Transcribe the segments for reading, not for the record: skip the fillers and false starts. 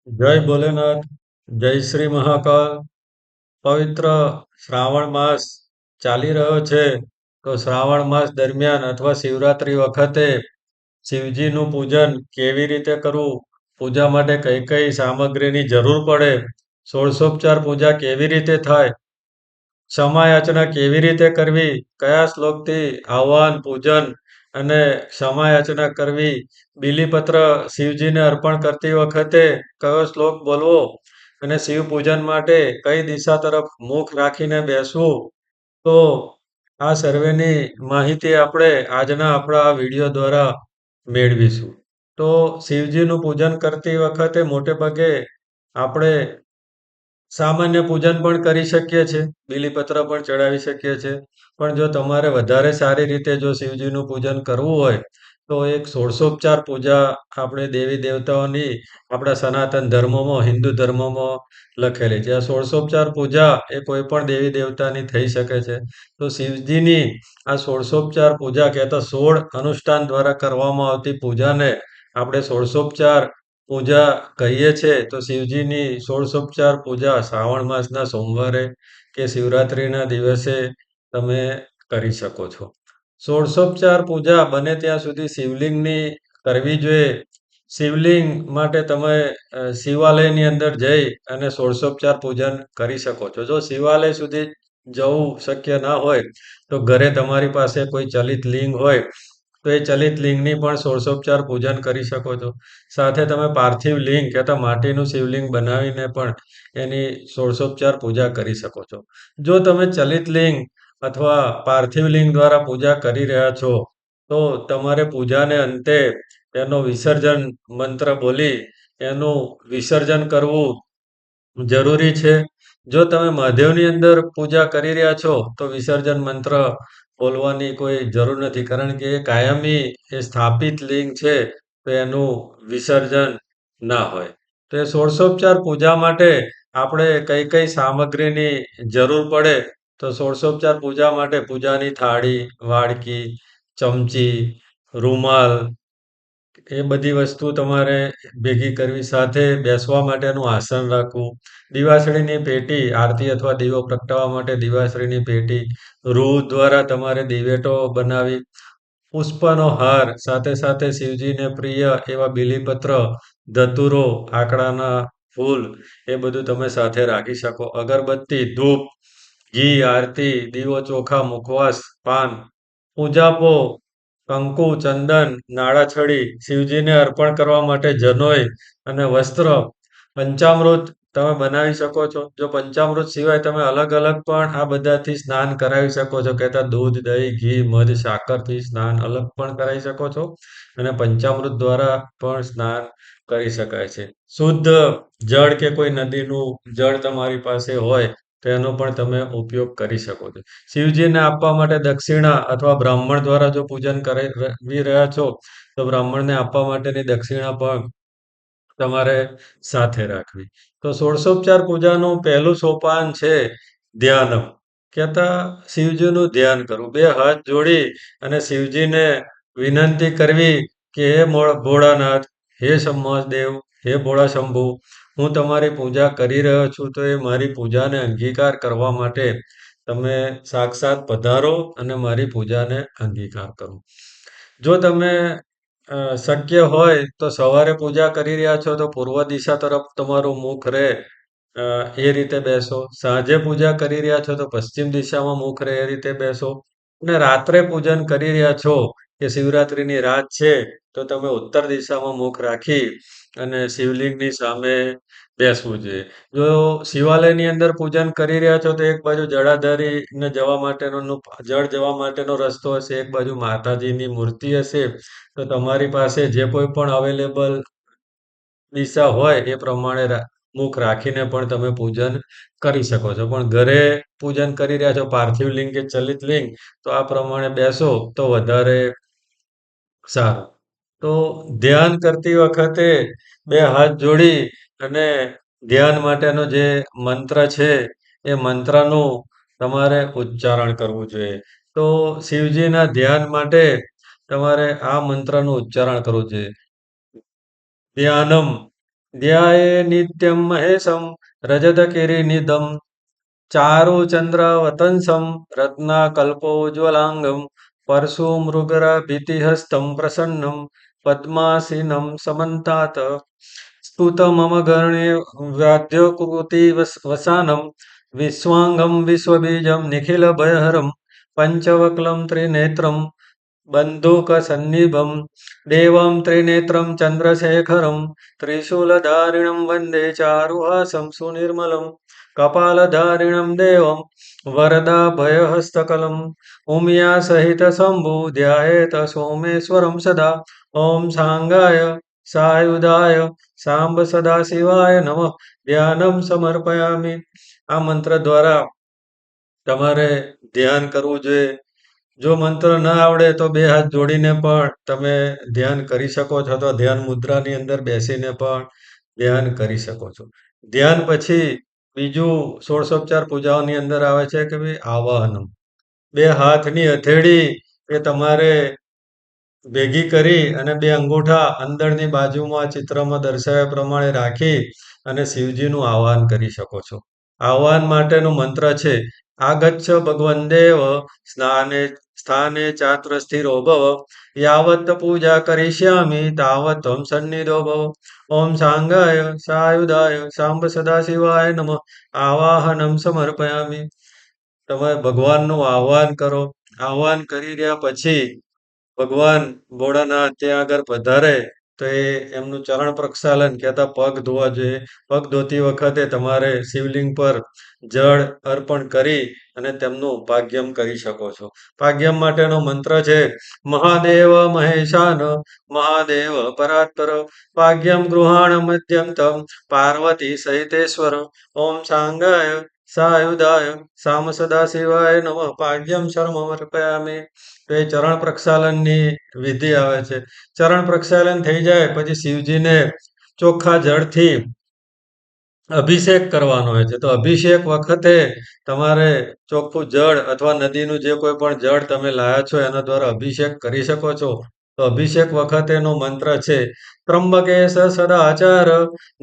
જય ભોલેનાથ, જય શ્રી મહાકાલ. પવિત્ર શ્રાવણ માસ ચાલી રહ્યો છે. તો શ્રાવણ માસ દરમિયાન અથવા શિવરાત્રી વખતે શિવજીનું પૂજન કેવી રીતે કરવું, પૂજા માટે કઈ કઈ સામગ્રીની જરૂર પડે, ષોડશોપચાર પૂજા કેવી રીતે થાય, ક્ષમાયાચના કેવી રીતે કરવી, કયા શ્લોકથી આહ્વાન, પૂજન અને ક્ષમાયાચના કરવી, બીલીપત્ર શિવજીને અર્પણ કરતી વખતે કયો શ્લોક બોલવો અને શિવ પૂજન માટે કઈ દિશા તરફ મુખ રાખીને બેસવું. તો આ સર્વેની માહિતી આપણે આજના આપણા આ વિડીયો દ્વારા મેળવીશું. તો શિવજીનું પૂજન કરતી વખતે મોટે ભાગે આપણે સામાન્ય પૂજન પણ કરી શકીએ છીએ, બીલીપત્ર પણ ચડાવી શકીએ છીએ. પણ જો તમારે વધારે સારી રીતે જો શિવજીનું પૂજન કરવું હોય, તો એક ષોડશોપચાર પૂજા આપણે દેવી દેવતાઓની આપણા સનાતન ધર્મમાં, હિન્દુ ધર્મમાં લખેલી છે. આ ષોડશોપચાર પૂજા એ કોઈ પણ દેવી દેવતાની થઈ શકે છે. તો શિવજીની આ ષોડશોપચાર પૂજા કહેતા 16 અનુષ્ઠાન દ્વારા કરવામાં આવતી પૂજાને આપણે ષોડશોપચાર પૂજા કહીએ છીએ. તો શિવજીની ષોડશોપચાર પૂજા શ્રાવણ માસના સોમવારે કે શિવરાત્રીના દિવસે તમે કરી શકો છો. ષોડશોપચાર પૂજા બને ત્યાં સુધી શિવલિંગની કરવી જોઈએ. શિવલિંગ માટે તમે શિવાલયની અંદર જઈ અને ષોડશોપચાર પૂજન કરી શકો છો. જો શિવાલય સુધી જવું શક્ય ના હોય, તો ઘરે તમારી પાસે કોઈ ચલિત લિંગ હોય, તો એ ચલિત લિંગની પણ ષોડશોપચાર પૂજન કરી શકો છો. સાથે તમે પાર્થિવ લિંગ કહેતા માટીનું શિવલિંગ બનાવીને પણ એની ષોડશોપચાર પૂજા કરી શકો છો. જો તમે ચલિત લિંગ અથવા પાર્થિવ લિંગ દ્વારા પૂજા કરી રહ્યા છો, તો તમારે પૂજાને અંતે એનો વિસર્જન મંત્ર બોલી એનું વિસર્જન કરવું જરૂરી છે. જો તમે મહાદેવની અંદર પૂજા કરી રહ્યા છો, તો વિસર્જન મંત્ર બોલવાની કોઈ જરૂર નથી, કારણ કે એ કાયમી એ સ્થાપિત લિંગ છે, તો એનું વિસર્જન ના હોય. તો એ ષોડશોપચાર પૂજા માટે આપણે કઈ કઈ સામગ્રીની જરૂર પડે, તો ષોડશોપચાર પૂજા માટે પૂજાની થાળી, વાડકી, ચમચી, રૂમાલ, એ બધી વસ્તુ તમારે ભેગી કરવી. સાથે બેસવા માટેનું આસન રાખવું, દિવાસળીની પેટી, આરતી અથવા દીવો પ્રગટાવવા માટે દિવાસળીની પેટી, રૂ દ્વારા તમારે દિવેટો બનાવી, પુષ્પનો હાર, સાથે સાથે શિવજીને પ્રિય એવા બીલીપત્ર, ધતુરો, આકડાના ફૂલ, એ બધું તમે સાથે રાખી શકો. અગરબત્તી, ધૂપ, ઘી, આરતી, દીવો, ચોખા, મુખવાસ, પાન, પૂજાપો, કંકુ, ચંદન, નાળાછડી, શિવજીને અર્પણ કરવા માટે જનોઈ અને વસ્ત્ર, પંચામૃત તમે બનાવી શકો છો. જો પંચામૃત સિવાય તમે અલગ અલગ પણ આ બધાથી સ્નાન કરાવી શકો છો. કહેતા દૂધ, દહીં, ઘી, મધ, સાકરથી સ્નાન અલગ પણ કરાવી શકો છો અને પંચામૃત દ્વારા પણ સ્નાન કરી શકાય છે. શુદ્ધ જળ કે કોઈ નદીનું જળ તમારી પાસે હોય, તો એનો પણ તમે ઉપયોગ કરી શકો છો. શિવજીને આપવા માટે દક્ષિણા અથવા બ્રાહ્મણ દ્વારા જો પૂજન કરી રહ્યા છો, તો બ્રાહ્મણને આપવા માટેની દક્ષિણા પણ તમારે સાથે રાખવી. તો ષોડશોપચાર પૂજાનું પહેલું સોપાન છે ધ્યાનમ. કહેતા શિવજીનું ધ્યાન કરવું. બે હાથ જોડી અને શિવજીને વિનંતી કરવી કે હે ભોળાનાથ, હે મહાદેવ, હે ભોળા શંભુ, હું તમારી પૂજા કરી રહ્યો છું, તો એ મારી પૂજાને અંગીકાર કરવા માટે તમે સાક્ષાત પધારો અને મારી પૂજાને અંગીકાર કરો. જો તમે શક્ય હોય તો સવારે પૂજા કરી રહ્યા છો, તો પૂર્વ દિશા તરફ તમારું મુખ રહે, એ રીતે બેસો. સાંજે પૂજા કરી રહ્યા છો, તો પશ્ચિમ દિશામાં મુખ રહે, એ રીતે બેસો. અને રાત્રે પૂજન કરી રહ્યા છો, કે શિવરાત્રીની રાત છે, તો તમે ઉત્તર દિશામાં મુખ રાખી અને શિવલિંગની સામે બેસવું જોઈએ. જો શિવાલયની અંદર પૂજન કરી રહ્યા છો, તો એક બાજુ જળાધારીને જવા માટેનો જળ જવા માટેનો રસ્તો હશે, એક બાજુ માતાજીની મૂર્તિ હશે. તો તમારી પાસે જે કોઈ પણ અવેલેબલ દિશા હોય એ પ્રમાણે મુખ રાખીને પણ તમે પૂજન કરી શકો છો. પણ ઘરે પૂજન કરી રહ્યા છો, પાર્થિવ લિંગ કે ચલિત લિંગ, તો આ પ્રમાણે બેસો તો વધારે સારું. તો ધ્યાન કરતી વખતે બે હાથ જોડી અને ધ્યાન માટેનો જે મંત્ર છે, એ મંત્રનું તમારે ઉચ્ચારણ કરવું જોઈએ. તો શિવજીના ધ્યાન માટે તમારે આ મંત્રનું ઉચ્ચારણ કરવું જોઈએ. ધ્યાનમ, ધ્યાયે નિત્યમ મહેશમ રજતકિરીનિદમ ચારુચંદ્રવતંસમ રત્નાકલ્પોજ્વલાંગમ પરશુમૃગરાભીતિહસ્તમ પ્રસન્નમ પદ્માસીનમ સમંતાત સ્તુતમમ ગણે વાદ્યકૃતિ વસાનમ વિશ્વાંગમ વિશ્વબીજમ નિખિલભયહરમ પંચવક્લમ ત્રિનેત્રમ બંધુકસન્નિભમ દેવમ ત્રિનેત્રમ ચંદ્રશેખરમ ત્રિશૂલધારિણમ વંદે ચારુહાસમ સુનિર્મલમ કપાલધારિણમ દેવમ વરદાભયહસ્તકલમ ઉમિયા સહિત શંભુ ધ્યાયેત સોમેશ્વરમ સદા ઓમ સાંગાય સાયુધાય સાંબ સદાશિવાય નમઃ ધ્યાનમ સમર્પયામિ. આ મંત્ર દ્વારા તમારે ધ્યાન કરવું જોઈએ. જો મંત્ર ન આવડે તો બે હાથ જોડીને પણ તમે ધ્યાન કરી શકો છો, અથવા ધ્યાન મુદ્રાની અંદર બેસીને પણ ધ્યાન કરી શકો છો. ધ્યાન પછી બીજું ષોડશોપચાર પૂજાઓની અંદર આવે છે કે ભાઈ આવાહનમ. બે હાથની હથેળી એ તમારે ભેગી કરી અને બે અંગૂઠા અંદરની બાજુમાં ચિત્રમાં દર્શાવ્યા પ્રમાણે રાખી અને શિવજીનું આવાહન કરી શકો છો. આવાહન માટેનો મંત્ર છે આગચ્છ ભગવન દેવ સ્નાને સ્થાને ચાત્ર સ્થિરો ભવ યાવત પૂજા કરીષ્યામિ તાવત ત્વમ સન્નિધો ભવ ઓમ સાંગાય સાયુધાય સાંબ સદાશિવાય નમઃ આવાહનમ સમર્પયામિ. તમે ભગવાનનું આહ્વાન કરો. આહ્વાન કરી રહ્યા પછી ભગવાન ભોળાનાથ ત્યાં આગળ પધારે તો એમનું ચરણ પ્રક્ષાલન કહેતા પગ ધોવા જોઈએ. પગ ધોતી વખતે તમારે શિવલિંગ પર જળ અર્પણ કરી અને તેમનું પાગ્યમ કરી શકો છો. પાગ્યમ માટેનો મંત્ર છે મહાદેવ મહેશાન મહાદેવ પરાત્પર પાગ્યમ ગૃહાણ મધ્યંતમ પાર્વતી સહિતેશ્વર ઓમ સાંગાય સાયુધાય સામ સદાશિવાય નમઃ પાગ્યમ શર્મમર્પયામિ. તો એ ચરણ પ્રક્ષાલનની વિધિ આવે છે. ચરણ પ્રક્ષાલન થઈ જાય પછી શિવજીને ચોખ્ખા જળથી અભિષેક કરવાનો હોય છે. તો અભિષેક વખતે તમારે ચોખ્ખું જળ અથવા નદીનું જે કોઈ પણ જળ તમે લાયા છો એના દ્વારા અભિષેક કરી શકો છો. તો અભિષેક વખતેનો મંત્ર છે ત્રંબકેશ સદાચાર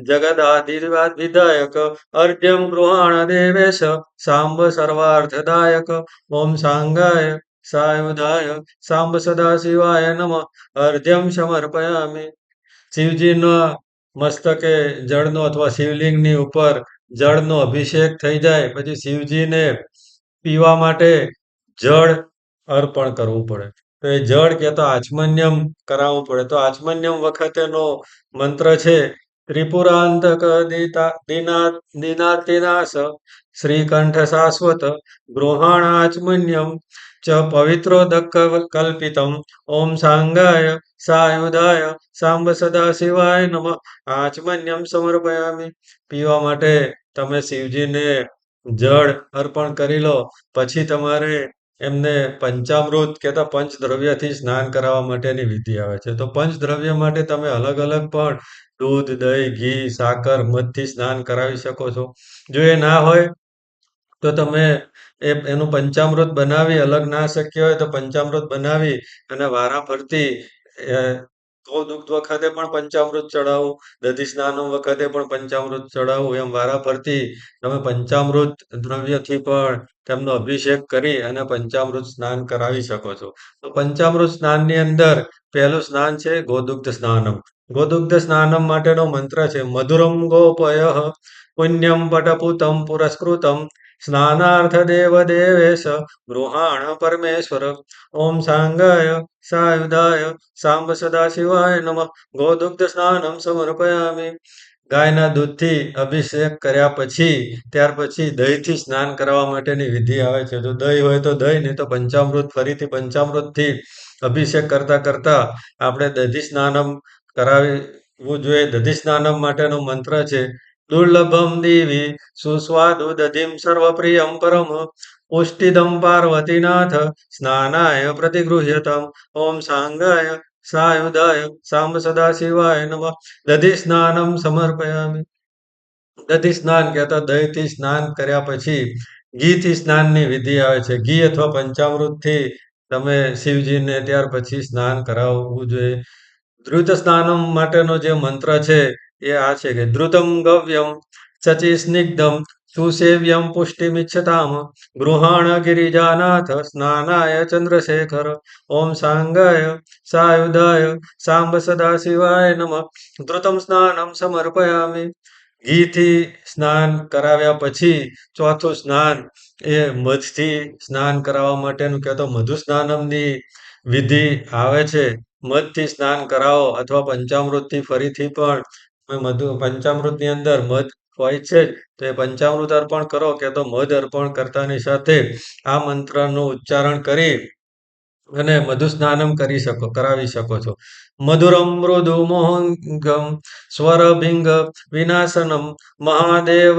જગદાદિર્વાદ વિધાયક અર્ઘ્યમ ગૃહાણ દેવેશ સાંબ સર્વાર્થદાયક ઓમ સાંગાય સાયુધાય સાંબ સદાશિવાય નમઃ અર્ઘ્યમ સમર્પયામિ. શિવજીના મસ્તકે જળનો અથવા શિવલિંગની ઉપર જળનો અભિષેક થઈ જાય પછી શિવજીને પીવા માટે જળ અર્પણ કરવું પડે. તો એ જળ કે તો આચમન્યમ કરાવવું પડે. તો આચમન્યમ વખતેનો મંત્ર છે ત્રિપુરાંતક દીનાર્તિનાશ શ્રીકંઠ શાશ્વત ગૃહાણાચમન્યમ ચ પવિત્રોદક કલ્પિતમ ઓમ સાંગાય સાયુધાય સાંબ સદાશિવાય નમઃ આચમન્યમ સમર્પયામિ. પીવા માટે તમે શિવજીને જળ અર્પણ કરી લો પછી તમારે એમને પંચામૃત કહેતા પંચદ્રવ્યથી સ્નાન કરાવવા માટેની વિધિ આવે છે. તો પંચદ્રવ્ય માટે તમે અલગ અલગ પણ દૂધ, દહીં, ઘી, સાકર, મધથી સ્નાન કરાવી શકો છો. જો એ ના હોય તો તમે એનું પંચામૃત બનાવી, અલગ ના શક્ય હોય તો પંચામૃત બનાવી અને વારા ફરતી ગૌદુગ્ધ વખતે પણ પંચામૃત ચડાવવું, દધી સ્નાન વખતે પણ પંચામૃત ચડાવવું, એમ વારા ફરતી તમે પંચામૃત દ્રવ્યથી પણ તેમનો અભિષેક કરી અને પંચામૃત સ્નાન કરાવી શકો છો. તો પંચામૃત સ્નાનની અંદર પહેલું સ્નાન છે ગોદુગ્ધ સ્નાનમ. ગોદુગ્ધ સ્નાનમ માટેનો મંત્ર છે મધુરમ ગોપયઃ પુણ્યમ પટપુતમ પુરસ્કૃતમ સ્નાનાર્થ દેવ દેવેશ ગૃહાણ પરમેશ્વર ઓમ સાંગાય સાયુધાય સાંબ સદાશિવાય નમઃ ગોદુગ્ધ સ્નાનમ સમર્પયામિ. ગાયના દૂધથી અભિષેક કર્યા પછી ત્યાર પછી દહીંથી સ્નાન કરવા માટેની વિધિ આવે છે. જો દહીં હોય તો દહીં, નહીં તો પંચામૃત, ફરીથી પંચામૃતથી અભિષેક કરતા કરતા આપણે દધી સ્નાનમ કરાવવું જોઈએ. દધી સ્નાનમ માટેનો મંત્ર છે દુર્લભમ દેવી સુસ્વાદુ દધિમ સર્વપ્રિયમ પરમ પુષ્ટિદમ પાર્વતીનાથ સ્નાનાય પ્રતિગૃહ્યતમ ઓમ સાંગાય સાયુધાય સાંબ સદાશિવાય નમઃ દધી સ્નાનમ સમર્પયામિ. દધી સ્નાન કહેતા દહીંથી સ્નાન કર્યા પછી ઘીથી સ્નાનની વિધિ આવે છે. ઘી અથવા પંચામૃતથી તમે શિવજીને ત્યાર પછી સ્નાન કરાવવું જોઈએ. ધૃત સ્નાનમ માટેનો જે મંત્ર છે એ આ છે કે ધૃતમ ગવ્યમ સચિ સ્નિગ્ધમ સુસેવ્યમ પુષ્ટિમિચ્છતામ ગૃહાણ ગિરિજાનાથ સ્નાનાય ચંદ્રશેખર ઓમ સાંગાય સાયુધાય સાંબ સદા શિવાય નમઃ ધૃતમ સ્નાનમ સમર્પયામિ. ઘીથી સ્નાન કરાવ્યા પછી ચોથું સ્નાન એ મધથી સ્નાન કરાવવા માટેનું કહેતો મધુ સ્નાનમની વિધિ આવે છે. મધથી સ્નાન કરાવો અથવા પંચામૃતથી ફરીથી પણ પંચામૃતની અંદર મધ હોય છે જ, તો એ પંચામૃત અર્પણ કરો કે તો મધ અર્પણ કરતાની સાથે આ મંત્રનું ઉચ્ચારણ કરી અને મધુ સ્નાનમ કરાવી શકો છો. મધુરમ મૃદુ મોહંગમ સ્વરભિંગ વિનાશનમ મહાદેવ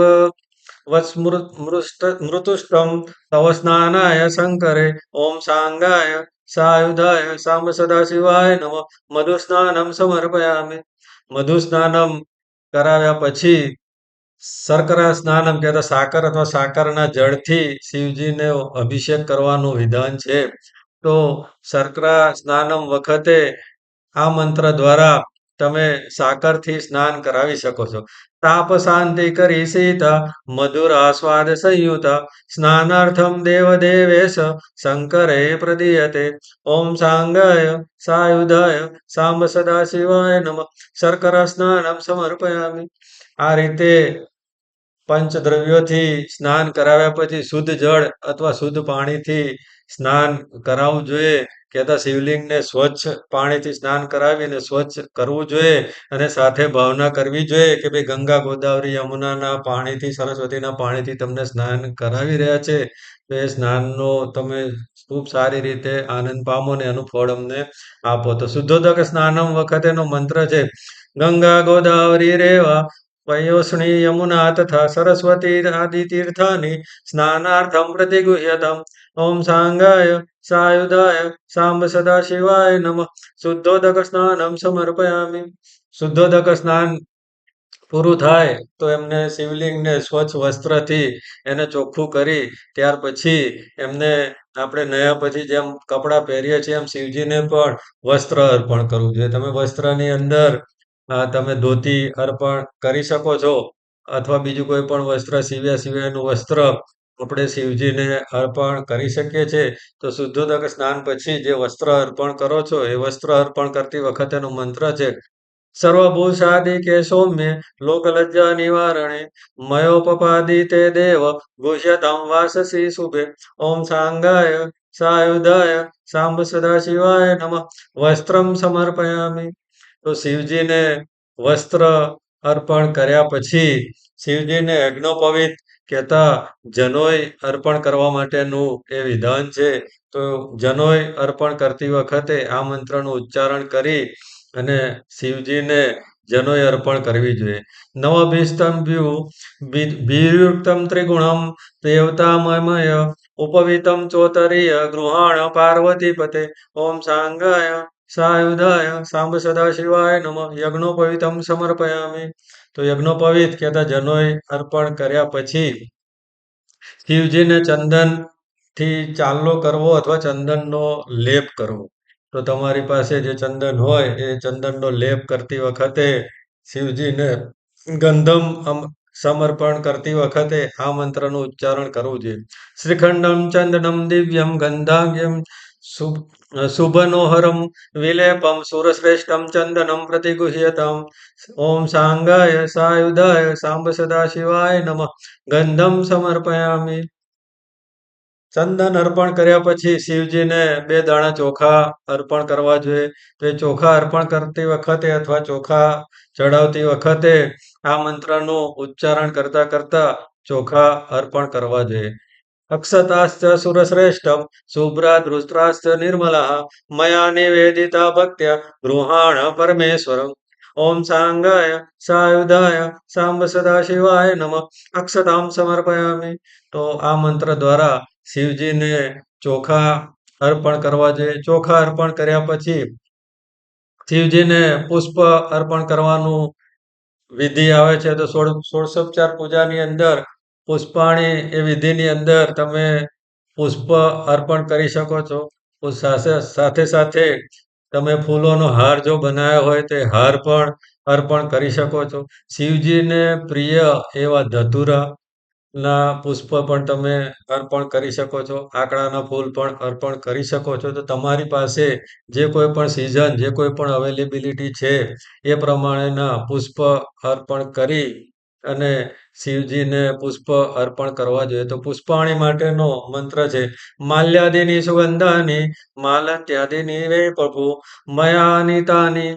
મૃતુષ્ટમ તવ સ્નાનાય શંકરે ઓમ સાંગાય સાયુધાય સાંબ સદાશિવાય નમઃ મધુ સ્નાનમ સમર્પયામિ. મધુ સ્નાનમ કરાવ્યા પછી શર્કરા સ્નાનમ કહેતા સાકર અથવા સાકરના જળથી શિવજીને અભિષેક કરવાનું વિધાન છે. તો શર્કરા સ્નાનમ વખતે આ મંત્ર દ્વારા તમે સાકરથી સ્નાન કરાવી શકો છો. તાપ શાંતિ કરી સીતા મધુર આસ્વાદ સંયુતા સ્નાનાર્થમ દેવદેવેશ શંકરે પ્રદીયતે ઓમ સાંગાય સાયુધાય સાંબ સદા શિવાય નમઃ શર્કરા સ્નાનમ સમર્પયામિ. આ રીતે પંચદ્રવ્યોથી સ્નાન કરાવ્યા પછી શુદ્ધ જળ અથવા શુદ્ધ પાણીથી સ્નાન કરાવવું જોઈએ. કહેતા શિવલિંગને સ્વચ્છ પાણીથી સ્નાન કરાવીને સ્વચ્છ કરવું જોઈએ અને સાથે ભાવના કરવી જોઈએ કે ભાઈ ગંગા, ગોદાવરી, યમુનાના પાણીથી, સરસ્વતીના પાણીથી તમને સ્નાન કરાવી રહ્યા છે. તો એ સ્નાનનો તમે ખૂબ સારી રીતે આનંદ પામો ને એનું ફળ અમને આપો. તો શુદ્ધોદક સ્નાનમ વખતેનો મંત્ર છે ગંગા ગોદાવરી રેવા પયોષ્ણી યમુના તથા સરસ્વતી આદિ તીર્થાની સ્નાનાર્થમ પ્રતિગુહ્યતમ ઓમ સાંગાય સાયુધાય સાંબ સદા શિવાય નમઃ શુદ્ધોદક સ્નાનમ સમર્પયામિ. શુદ્ધોદક સ્નાન પૂરું થાય તો એમને શિવલિંગને સ્વચ્છ વસ્ત્રથી એને ચોખ્ખું કરી ત્યાર પછી એમને આપણે નયા પછી જેમ કપડાં પહેરીએ છીએ એમ શિવજીને પણ વસ્ત્ર અર્પણ કરવું જોઈએ. તમે વસ્ત્રની અંદર તમે ધોતી અર્પણ કરી શકો છો અથવા બીજું કોઈ પણ વસ્ત્ર સીવ્યા સિવાયનું વસ્ત્ર આપણે શિવજીને અર્પણ કરી શકીએ છીએ. તો શુદ્ધોદક સ્નાન પછી જે વસ્ત્ર અર્પણ કરો છો એ વસ્ત્ર અર્પણ કરતી વખતેનો મંત્ર છે સર્વભૂષાદિકે સૌમ્ય લોકલજ્જા નિવારણે મયોપપાદિતે દેવ ગુહ્યતમ વાસસી શુભે ઓમ સાંગાય સાયુધાય સાંબ સદા શિવાય નમઃ વસ્ત્રમ સમર્પયામિ. તો શિવજીને વસ્ત્ર અર્પણ કર્યા પછી શિવજીને યજ્ઞોપવિત કહેતા જનોઈ અર્પણ કરવા માટેનું એ વિધાન છે. તો જનોઈ અર્પણ કરતી વખતે આ મંત્રનું ઉચ્ચારણ કરી અને શિવજીને જનોઈ અર્પણ કરવી જોઈએ. નવભીસ્તમ ભીયુક્તમ ત્રિગુણમ દેવતામય ઉપવિતમ ચોતરીય ગૃહાણ પાર્વતીપતે ઓમ સાંગાય સાયુધાય સાંબ સદા શિવાય નમઃ યજ્ઞોપવિતમ સમર્પયામિ. તો યજ્ઞોપવિત કહેતા જનોઈ અર્પણ કર્યા પછી શિવજીને ચંદનથી ચાંદલો કરવો અથવા ચંદનનો લેપ કરવો. તો તમારી પાસે જે ચંદન હોય એ ચંદનનો લેપ કરતી વખતે શિવજીને ગંધમ સમર્પણ કરતી વખતે આ મંત્રનું ઉચ્ચારણ કરવું જોઈએ. શ્રીખંડમ ચંદનમ દિવ્યમ ગંધાગ્યમ શુભનોહરમ વિલેપમ સુરશ્રેષ્ઠમ ચંદનમ પ્રતિગુહ્યતમ ઓમ સાંગાય સાયુધાય સાંબ સદા શિવાય નમઃ ગંધમ સમર્પયામિ. ચંદન અર્પણ કર્યા પછી શિવજીને 2 દાણા ચોખા અર્પણ કરવા જોઈએ. તો એ ચોખા અર્પણ કરતી વખતે અથવા ચોખા ચડાવતી વખતે આ મંત્રનું ઉચ્ચારણ કરતા કરતા ચોખા અર્પણ કરવા જોઈએ. અક્ષતાશ્ચ સુરશ્રેષ્ઠમ શુભ્રાદૃષ્ટાશ્ચ નિર્મલાઃ મયા નિવેદિતા ભક્ત્યા ગૃહાણ પરમેશ્વરમ ઓમ સાંગાય સાયુધાય સાંબ સદા શિવાય નમઃ અક્ષતામ સમર્પયામિ. તો આ મંત્ર દ્વારા શિવજીને ચોખા અર્પણ કરવા જોઈએ. ચોખા અર્પણ કર્યા પછી શિવજીને પુષ્પ અર્પણ કરવાનું વિધિ આવે છે. તો ષોડશોપચાર પૂજાની અંદર પુષ્પાણી એ વિધિની અંદર તમે પુષ્પ અર્પણ કરી શકો છો. સાથે સાથે તમે ફૂલોનો હાર જો બનાવ્યો હોય તો એ હાર પણ અર્પણ કરી શકો છો. શિવજીને પ્રિય એવા ધતુરાના પુષ્પ પણ તમે અર્પણ કરી શકો છો. આકડાના ફૂલ પણ અર્પણ કરી શકો છો. તો તમારી પાસે જે કોઈ પણ સિઝન, જે કોઈ પણ અવેલેબિલિટી છે, એ પ્રમાણેના પુષ્પ અર્પણ કરી અને શિવજીને પુષ્પ અર્પણ કરવા જોઈએ. તો પુષ્પાણી માટેનો મંત્ર છે, માલ્યાદિની સુગંધાની માલત્યાદિની વે પ્રભુ મયાનિતાની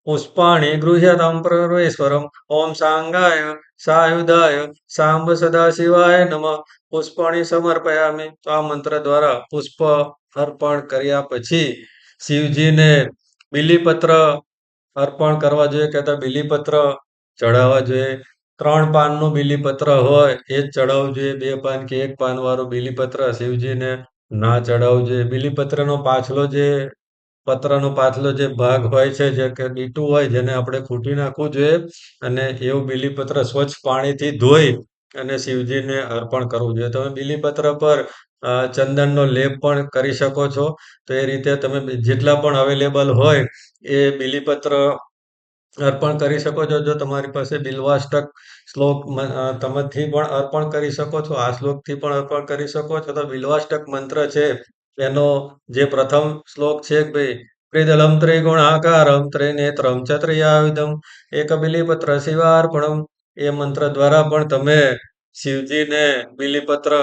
પુષ્પાણિ ગૃહ્યતાં પરમેશ્વરમ ઓમ સાંગાય સાયુધાય સાંબ સદાશિવાય નમઃ પુષ્પાણિ સમર્પયામિ. તો આ મંત્ર દ્વારા પુષ્પ અર્પણ કર્યા પછી શિવજીને બીલીપત્ર અર્પણ કરવા જોઈએ, કહેતા બીલીપત્ર ચડાવવા જોઈએ. 3 પાનનું બીલીપત્ર હોય એ જ ચડાવવું જોઈએ. 2 પાન કે 1 પાનવાળું બીલીપત્ર શિવજીને ના ચડાવવું જોઈએ. બીલીપત્રનો પાછલો જે પત્રનો પાછલો જે ભાગ હોય છે, જે કે ડીટું હોય, જેને આપણે ખૂંટી નાખવું જોઈએ અને એવું બીલીપત્ર સ્વચ્છ પાણીથી ધોઈ અને શિવજીને અર્પણ કરવું જોઈએ. તમે બીલીપત્ર પર ચંદનનો લેપ પણ કરી શકો છો. તો એ રીતે તમે જેટલા પણ અવેલેબલ હોય એ બીલીપત્ર અર્પણ કરી શકો છો. જો તમારી પાસે બિલ્વાષ્ટક શ્લોક તમેથી પણ અર્પણ કરી શકો છો, આ શ્લોકથી પણ અર્પણ કરી શકો છો. તો બિલ્વાષ્ટક મંત્ર છે એનો જે પ્રથમ શ્લોક છે કે ભાઈ, ત્રિદલમ ત્રિગુણાકારમ ત્રિનેત્રમ ચ ત્રિયાયુધમ એકબીલીપત્ર શિવાર્પણમ, એ મંત્ર દ્વારા પણ તમે શિવજીને બીલીપત્ર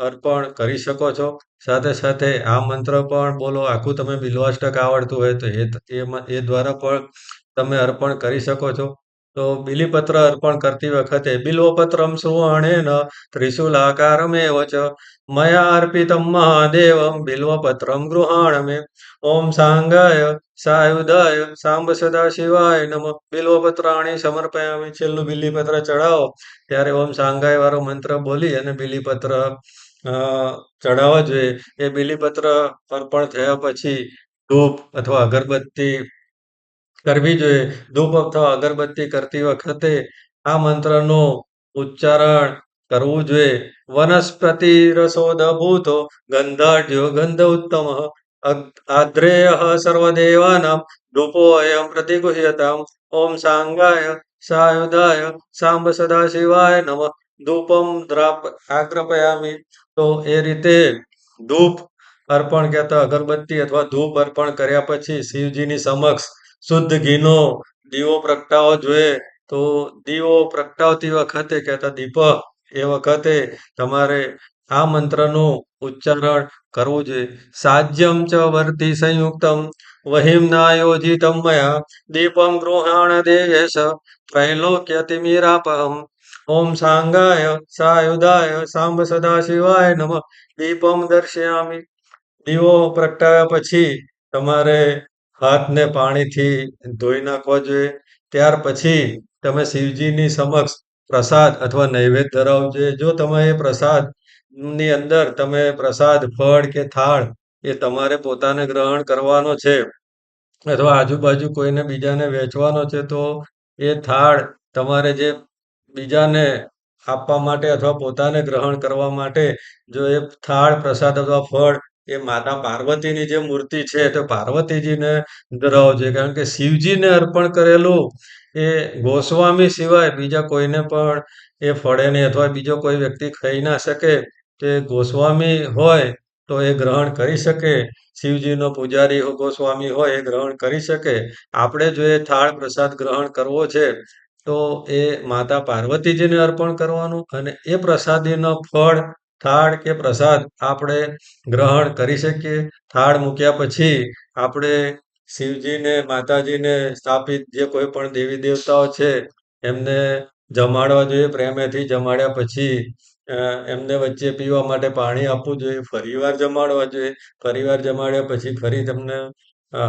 અર્પણ કરી શકો છો. સાથે સાથે આ મંત્ર પણ બોલો. આખું તમે બિલ્વાષ્ટક આવડતું હોય તો એ દ્વારા પણ તમે અર્પણ કરી શકો છો. તો બીલીપત્ર અર્પણ કરતી વખતે બિલ્વપત્રમ સુવર્ણેન ત્રિશૂલાકારમેવ ચ મયા અર્પિતમ મહાદેવમ બિલ્વપત્રમ ગૃહાણમે ઓમ સાંગાય સાયુધાય સાંબ સદાશિવાય નમઃ બિલ્વપત્રાણિ સમર્પયામિ. છેલ્લું બીલીપત્ર ચડાવો ત્યારે ઓમ સાંગાય વાળો મંત્ર બોલી અને બીલીપત્ર ચડાવવા જોઈએ. એ બીલીપત્ર અર્પણ થયા પછી ધૂપ અથવા અગરબત્તી કરવી જોઈએ. ધૂપ અથવા અગરબત્તી કરતી વખતે આ મંત્રનું ઉચ્ચારણ કરવું જોઈએ. વનસ્પતિરસોદભૂતો ગંધાઢ્યો ગંધ ઉત્તમઃ આદ્રેયઃ સર્વદેવાનાં ધૂપોऽયં પ્રતિગૃહ્યતાम् ઓમ સાંગાય સાયુધાય સાંબ સદાશિવાય નમઃ ધૂપમ આગ્રપયામિ. તો એ રીતે ધૂપ અર્પણ કહેતા અગરબત્તી અથવા ધૂપ અર્પણ કર્યા પછી શિવજીની સમક્ષ શુદ્ધ ઘીનો દીવો પ્રગટાવવો જોઈએ. તો દીવો પ્રગટાવતી વખતે કહેતા દીપક એ વખતે તમારે આ મંત્રનું ઉચ્ચારણ કરવું જોઈએ. સાજ્યમ ચ વર્તી સંયુક્તમ વહિમ્નાયોજિતમ મયા દીપમ ગૃહાણ દેવેશ ત્રૈલોક્યતિમિરાપહમ ઓમ સાંગાય સાયુધાય સાંબ સદાશિવાય નમઃ દીપમ દર્શયામિ. દીવો પ્રગટાવ્યા પછી તમારે હાથને પાણીથી ધોઈ નાખવા જોઈએ. ત્યાર પછી તમે શિવજીની સમક્ષ પ્રસાદ અથવા નૈવેદ્ય ધરાવવો જોઈએ. જો તમે એ પ્રસાદની અંદર તમે પ્રસાદ, ફળ કે થાળ એ તમારે પોતાને ગ્રહણ કરવાનો છે અથવા આજુબાજુ કોઈને બીજાને વહેંચવાનો છે, તો એ થાળ તમારે જે બીજાને આપવા માટે અથવા પોતાને ગ્રહણ કરવા માટે જો એ થાળ, પ્રસાદ અથવા ફળ એ માતા પાર્વતીની જે મૂર્તિ છે તો પાર્વતીજીને ધરાવવો જોઈએ. કારણ કે શિવજીને અર્પણ કરેલું એ ગોસ્વામી સિવાય બીજા કોઈને પણ એ ફળે નહીં અથવા બીજો કોઈ વ્યક્તિ ખાઈ ના શકે. તે ગોસ્વામી હોય તો એ ગ્રહણ કરી શકે. શિવજીનો પૂજારી ગોસ્વામી હોય એ ગ્રહણ કરી શકે. આપણે જો એ થાળ પ્રસાદ ગ્રહણ કરવો છે તો એ માતા પાર્વતીજીને અર્પણ કરવાનું અને એ પ્રસાદીનો ફળ, થાળ કે પ્રસાદ આપણે ગ્રહણ કરી શકીએ. થાળ મૂક્યા પછી આપણે શિવજીને, માતાજીને સ્થાપિત જે કોઈ પણ દેવી દેવતાઓ છે એમને જમાડવા જોઈએ. પ્રેમેથી જમાડ્યા પછી એમને વચ્ચે પીવા માટે પાણી આપવું જોઈએ. ફરીવાર જમાડવા જોઈએ. ફરીવાર જમાડ્યા પછી ફરી તેમને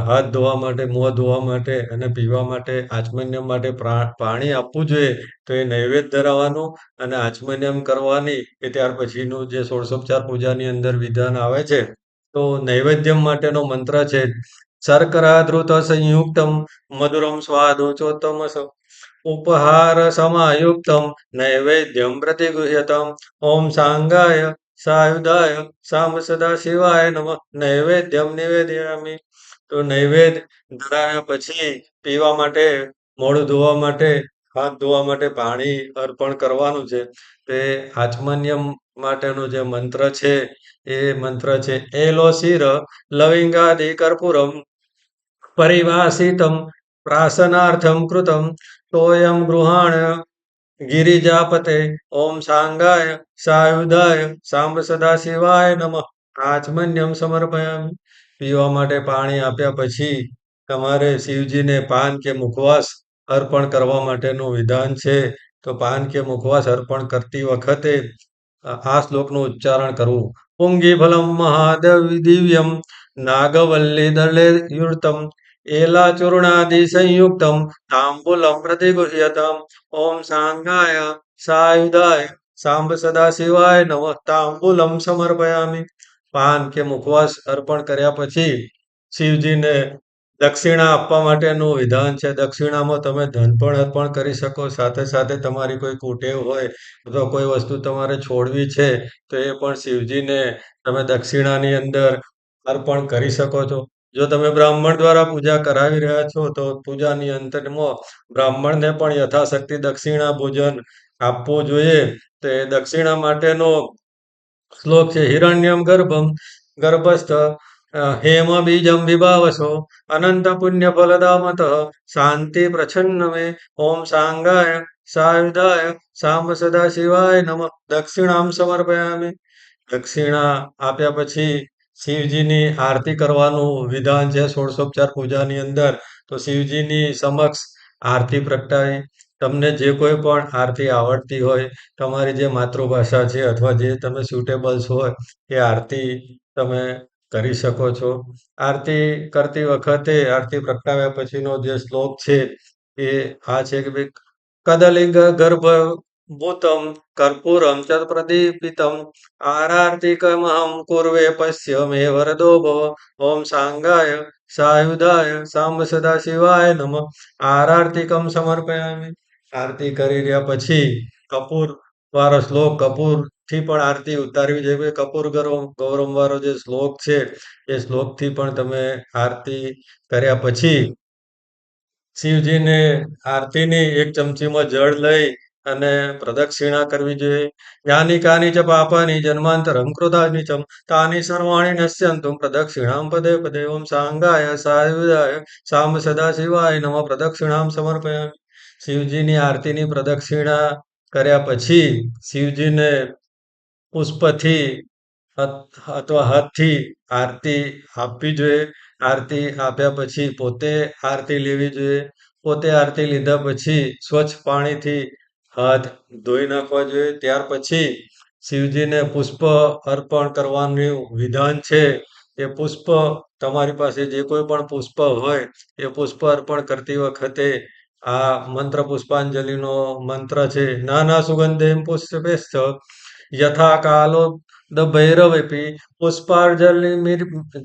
હાથ ધોવા માટે, મોં ધોવા માટે અને પીવા માટે, આચમન્યમ માટે પાણી આપવું જોઈએ. તો એ નૈવેદ્ય ધરાવવાનું અને આચમન્યમ કરવાની એ ત્યાર પછીનું જે ષોડશોપચાર પૂજાની અંદર વિધાન આવે છે. તો નૈવેદ્યમ માટેનો મંત્ર છે, શર્કરા ધૃત સંયુક્તમ મધુરમ સ્વાદુચોત્તમસ ઉપહાર સમાયુક્તમ નૈવેદ્યમ પ્રતિગૃહ્યતામ ઓમ સાંગાય સાયુધાય સાંબ સદાશિવાય નમઃ નૈવેદ્યમ નિવેદયામિ. તો નૈવેદ્ય ધરાવ્યા પછી પીવા માટે મોઢું ધોવા માટે, હાથ ધોવા માટે પાણી અર્પણ કરવાનું છે. તે આચમન્યમ માટેનો જે મંત્ર છે, એ મંત્ર છે એલોશિર લવિંગાદિ કર્પૂરમ પરિવાસિતમ પ્રાસનાર્થમ કૃતમ તોયમ ગૃહાણ ગિરિજાપતે ઓમ સાંગાય સાયુધાય સાંબ સદાશિવાય નમઃ આચમન્યમ સમર્પયામિ. પીવા માટે પાણી આપ્યા પછી તમારે શિવજીને પાન કે મુખવાસ અર્પણ કરવા માટેનું વિધાન છે. તો પાન કે મુખવાસ અર્પણ કરતી વખતે આ શ્લોકનું ઉચ્ચારણ કરવું. પુંગીફલમ મહાદિવ્યમ નાગવલ્લી દલેયુક્તમ એલાચૂર્ણાદિ સંયુક્તમ તાંબૂલમ પ્રતિગૃહ્યતમ ઓમ સાંગાય સાયુધાય સાંબ સદાશિવાય નમઃ તાંબૂલમ સમર્પયામિ. પાન કે મુખવાસ અર્પણ કર્યા પછી શિવજીને દક્ષિણા આપવા માટેનું વિધાન છે. દક્ષિણામાં તમે ધન પણ અર્પણ કરી શકો, સાથે સાથે તમારી કોઈ કુટેવ હોય અથવા કોઈ વસ્તુ તમારે છોડવી છે તો એ પણ શિવજીને તમે દક્ષિણાની અંદર અર્પણ કરી શકો છો. જો તમે બ્રાહ્મણ દ્વારા પૂજા કરાવી રહ્યા છો તો પૂજાની અંતમાં બ્રાહ્મણને પણ યથાશક્તિ દક્ષિણા ભોજન આપવું જોઈએ. તો એ દક્ષિણા માટેનો શ્લોક છે હિરણ્યમ ગર્ભમ ગર્ભસ્થ હેમ બીજમ વિભાવસો અનંત પુણ્ય ફલદામતઃ શાંતિ પ્રછન્ન મે ઓમ સાંગાય સાયુધાય સાંબ સદા શિવાય નમઃ દક્ષિણામ સમર્પયામિ. દક્ષિણા આપ્યા પછી શિવજીની આરતી કરવાનું વિધાન છે ષોડશોપચાર પૂજાની અંદર. તો શિવજીની સમક્ષ આરતી પ્રગટાવી. તમને જે કોઈ પણ આરતી આવડતી હોય, તમારી જે માતૃભાષા છે અથવા જે તમે સુટેબલ્સ હોય એ આરતી તમે કરી શકો છો. આરતી કરતી વખતે આરતી પ્રગટાવ્યા પછીનો જે શ્લોક છે એ આ છે કે ભાઈ કદલિંગ ગર્ભ ભૂતમ કર્પૂરમ ચ પ્રદીપિતમ આરાર્તિકમહં કુર્વે પશ્ય મે વરદો ભવ ઓમ સાંગાય સાયુધાય સાંબ સદા શિવાય નમઃ આરાર્તિકમ સમર્પયામિ. આરતી કરી રહ્યા પછી કપૂર વાળો શ્લોક, કપૂરથી પણ આરતી ઉતારવી જોઈએ. કપૂર ગૌરમ વાળો જે શ્લોક છે એ શ્લોકથી પણ તમે આરતી કર્યા પછી શિવજીને આરતીની એક ચમચીમાં જળ લઈ અને પ્રદક્ષિણા કરવી જોઈએ. યાની કાની ચ પાપાની જન્માંતરમ કૃતાની ચમ તાની સર્વાણી નશ્યંતુ પ્રદક્ષિણામ પદે પદે ઓમ સાંગાય સાયુધાય સાંબ સદા શિવાય નમઃ પ્રદક્ષિણામ સમર્પયામિ. શિવજીની આરતીની પ્રદક્ષિણા કર્યા પછી શિવજીને પુષ્પથી અથવા હાથથી આરતી આપવી જોઈએ. આરતી આપ્યા પછી પોતે આરતી લેવી જોઈએ. પોતે આરતી લીધા પછી સ્વચ્છ પાણીથી હાથ ધોઈ નાખવા જોઈએ. ત્યાર પછી શિવજીને પુષ્પ અર્પણ કરવાનું વિધાન છે. એ પુષ્પ તમારી પાસે જે કોઈ પણ પુષ્પ હોય એ પુષ્પ અર્પણ કરતી વખતે આ મંત્ર પુષ્પાંજલિનો મંત્ર છે નાના સુગંધેમ પુષ્પેશ્ચ યથા કાલો દ ભૈરવપી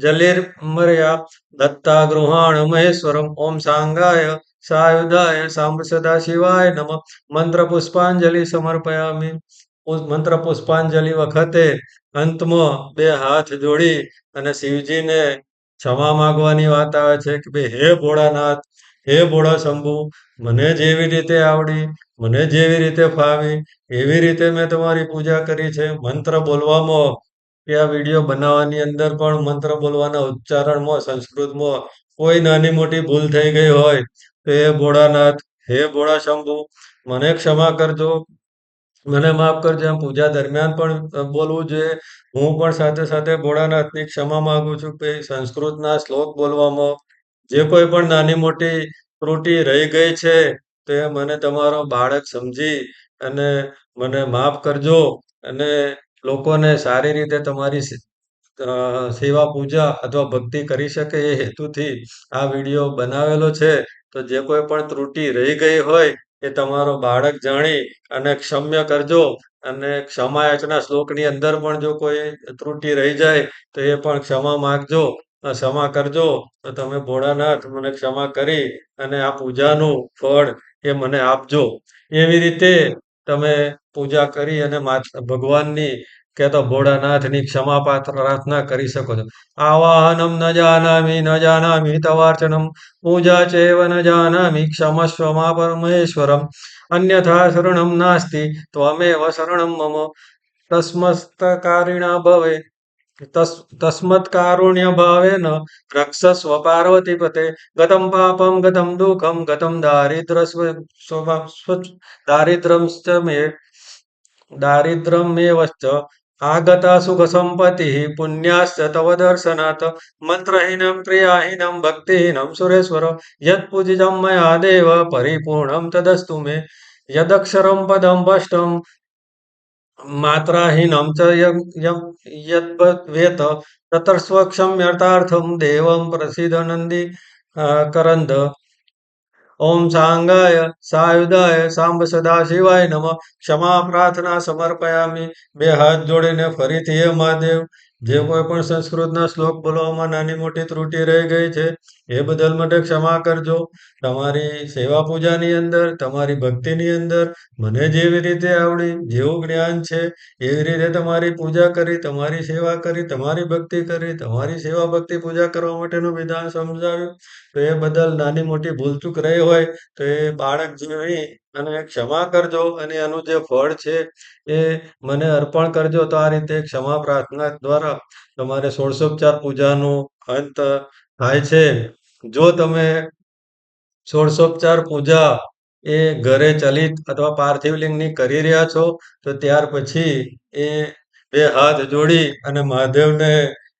જલિર્મર્યા દત્તા ગૃહાણ મહેશ્વરમ ઓમ સાંગાય સાયુધાય સાંબ સદા શિવાય નમઃ મંત્ર પુષ્પાંજલિ સમર્પયામિ. મંત્ર પુષ્પાંજલિ વખતે અંતમાં બે હાથ જોડી અને શિવજીને ક્ષમા માંગવાની વાત આવે છે કે ભાઈ હે ભોળાનાથ, હે ભોળા શંભુ, મને જેવી રીતે આવડી, મને જેવી રીતે ફાવી એવી રીતે મેં તમારી પૂજા કરી છે. મંત્ર બોલવામાં કે આ વિડીયો બનાવવાની અંદર પણ મંત્ર બોલવાના ઉચ્ચારણમાં સંસ્કૃતમાં કોઈ નાની મોટી ભૂલ થઈ ગઈ હોય તો હે ભોળાનાથ, હે ભોળા શંભુ, મને ક્ષમા કરજો, મને માફ કરજો. એમ પૂજા દરમિયાન પણ બોલવું જોઈએ. હું પણ સાથે સાથે ભોળાનાથની ક્ષમા માંગુ છું કે સંસ્કૃતના શ્લોક બોલવામાં જે કોઈ પણ નાની મોટી ત્રુટિ રહી ગઈ છે તો એ મને તમારો બાળક સમજી અને મને માફ કરજો. અને લોકોને સારી રીતે તમારી સેવા પૂજા અથવા ભક્તિ કરી શકે એ હેતુથી આ વિડીયો બનાવેલો છે. તો જે કોઈ પણ ત્રુટિ રહી ગઈ હોય એ તમારો બાળક જાણી અને ક્ષમ્ય કરજો. અને ક્ષમા યાચના શ્લોકની અંદર પણ જો કોઈ ત્રુટિ રહી જાય તો એ પણ ક્ષમા માંગજો, ક્ષમા કરજો. તો તમે ભોળાનાથ મને ક્ષમા કરી અને આ પૂજાનું ફળ એ મને આપજો. એવી રીતે તમે પૂજા કરી અને ભગવાનની કે તો ભોળાનાથની ક્ષમા પાત્ર પ્રાર્થના કરી શકો છો. આવાહનમ ન જાનામિ તવાર્ચનમ પૂજા ચેવ ન જાનામિ ક્ષમસ્વ મા પરમેશ્વરમ અન્યથા શરણમ નાસ્તિ ત્વમેવ શરણમ મમ તસ્મત્કારિણા ભવે તસ્મત્કારુણ્ય ભાવેન રક્ષસ્વ પાર્વતીપતે ગતમ પાપમ ગતમ દુઃખમ ગતમ દારિદ્ર્યમેવશ્ચ આગતા સુખ સંપત્તિ પુણ્યાશ્ચ તવ દર્શનાत् મંત્રહીનમ ક્રિયાહીનમ ભક્તિહીનમ સુરેશ્વર યત્ પૂજિતમ મયા દેવ પરિપૂર્ણમ તદસ્તુ મે યદક્ષરમ પદમ સ્પષ્ટમ માત્રાહીનમ ચ યદ્વેત તતર્સ્વક્ષમ્યર્થાર્થમ દેવમ પ્રસિદ્ધ નંદી કરંદ ઓમ સાંગાય સાયુધાય સાંબ સદાશિવાય નમઃ ક્ષમા પ્રાર્થના સમર્પયામિ. બે હાથ જોડીને ફરીથી હે મહાદેવ, જે કોઈ પણ સંસ્કૃતના શ્લોક બોલવામાં નાની મોટી ત્રુટિ રહી ગઈ છે એ બદલ માટે ક્ષમા કરજો. તમારી સેવા પૂજાની અંદર, તમારી ભક્તિની અંદર મને જેવી રીતે આવડી, જેવું જ્ઞાન છે એવી રીતે તમારી પૂજા કરી, તમારી સેવા કરી, તમારી ભક્તિ કરી, તમારી સેવા ભક્તિ પૂજા કરવા માટેનું વિધાન સમજાવ્યું. તો એ બદલ નાની મોટી ભૂલચૂક રહી હોય તો એ બાળક જેવી અને ક્ષમા કરજો, અને એનું જે ફળ છે એ મને અર્પણ કરજો. તો આ રીતે ક્ષમા પ્રાર્થના દ્વારા તમારે ષોડશોપચાર પૂજાનો અંત થાય છે. જો તમે ષોડશોપચાર પૂજા એ ઘરે ચલિત અથવા પાર્થિવ લિંગની કરી રહ્યા છો તો ત્યાર પછી એ બે હાથ જોડી અને મહાદેવને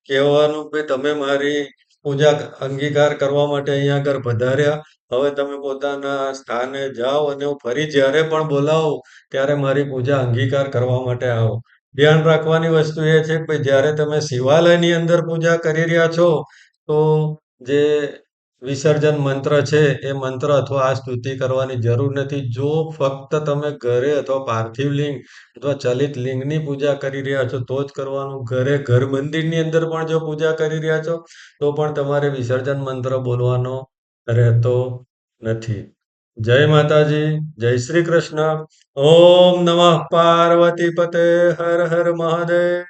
કહેવાનું કે તમે મારી પૂજા અંગીકાર કરવા માટે અહીંયા આગળ પધાર્યા. હવે તમે પોતાના સ્થાને જાઓ અને હું ફરી જ્યારે પણ બોલાવું ત્યારે મારી પૂજા અંગીકાર કરવા માટે આવો. ધ્યાન રાખવાની વસ્તુ એ છે કે જ્યારે તમે શિવાલયની અંદર પૂજા કરી રહ્યા છો તો જે વિસર્જન મંત્ર છે એ મંત્ર અથવા આ સ્તુતિ કરવાની જરૂર નથી. જો ફક્ત તમે ઘરે અથવા પાર્થિવ લિંગ અથવા ચલિત લિંગની પૂજા કરી રહ્યા છો તો જ કરવાનું. ઘરે ઘર મંદિરની અંદર પણ જો પૂજા કરી રહ્યા છો તો પણ તમારે વિસર્જન મંત્ર બોલવાનો રહેતો નથી. જય માતાજી, જય શ્રી કૃષ્ણ. ઓમ નમઃ પાર્વતી પતે, હર હર મહાદેવ.